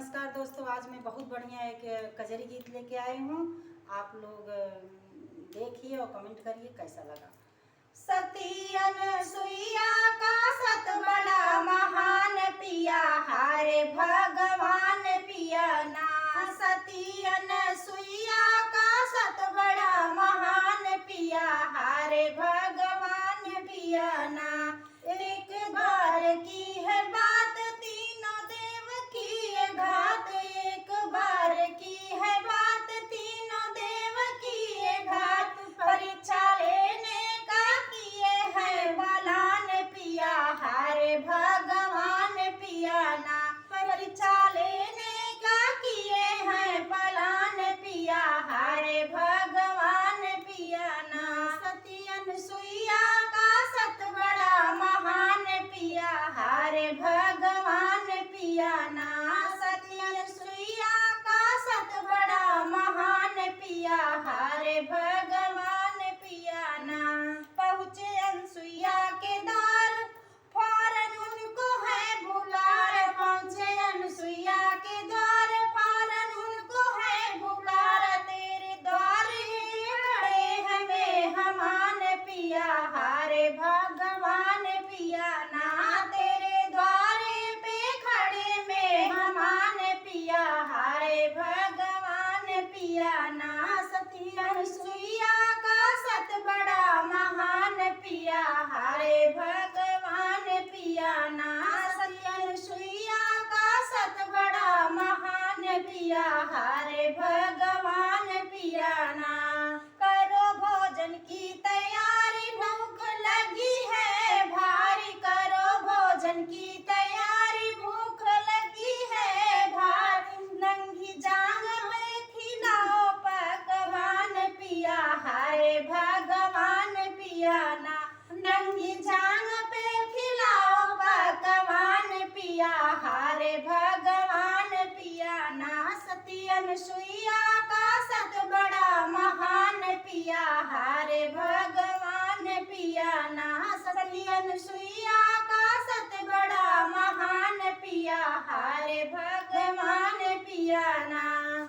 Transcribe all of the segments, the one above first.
नमस्कार दोस्तों, आज मैं बहुत बढ़िया एक कजरी गीत लेके आई हूँ। आप लोग देखिए और कमेंट करिए कैसा लगा। सती अनसुईया का सत बड़ा महान पिया, हारे भगवान पिया ना। सती अनसुईया का सत बड़ा महान पिया, हारे भगवान पिया ना। एक बार की है बात तीनों देव की घात, एक बार की है बात तीनों देव की घात। परीक्षा लेने का किए है बलान पिया, हारे भगवान पिया ना। परीक्षा लेने का किए हैं बलान पिया, हारे भगवान पिया ना। सती अनसुईया का सत बड़ा महान पिया, हारे भगवान पिया ना। सती अनसुईया का सत बड़ा महान पिया, हारे भगवान पिया ना। पहुँचे अनसुईया के द्वार, फौरन उनको है बुलार। पहुँचे अनसुईया के द्वार, फौरन उनको है बुलार। तेरे द्वार ही खड़े हैं मेहमान पिया, हारे भगवान पिया ना। तेरे द्वारे पे खड़े मेहमान पिया, हारे भगवान पिया ना। सती अनसुईया का सत बड़ा महान पिया, हारे भगवान पिया ना। सती अनसुईया का सत बड़ा महान पिया, हारे भगवान पिया ना। करो भोजन की तैयारी, भूख लगी है भारी। करो भोजन की तैयारी, भूख लगी है भारी। नंगी जांग में खिलाओ पकवान पिया, हारे भगवान पिया ना। नंगी जांग पे खिलाओ पकवान पिया, हारे भगवान पिया ना। सती अनसुईया का सत बड़ा महान पिया, हारे भगवान पिया ना। सती अनसुईया का सत बड़ा महान पिया, हारे भगवान पिया ना।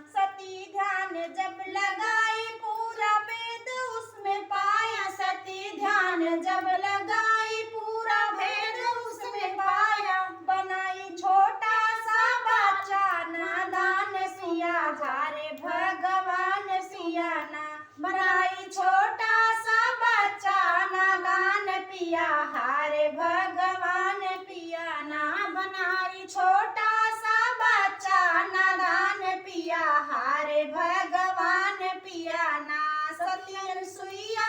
सती ध्यान जब लगाई, पूरा वेद उसमें पाया। सती ध्यान जब लगाई, पूरा भेद उसमें पाया। बनाई छोटा सा बच्चा नादान सिया, हारे भगवान सिया ना। बनाई छोटा सा बच्चा नादान पिया, हारे भगवान पिया ना। बनाई छोटा सा बच्चा नादान पिया, हारे भगवान पिया ना। सती अनसुईया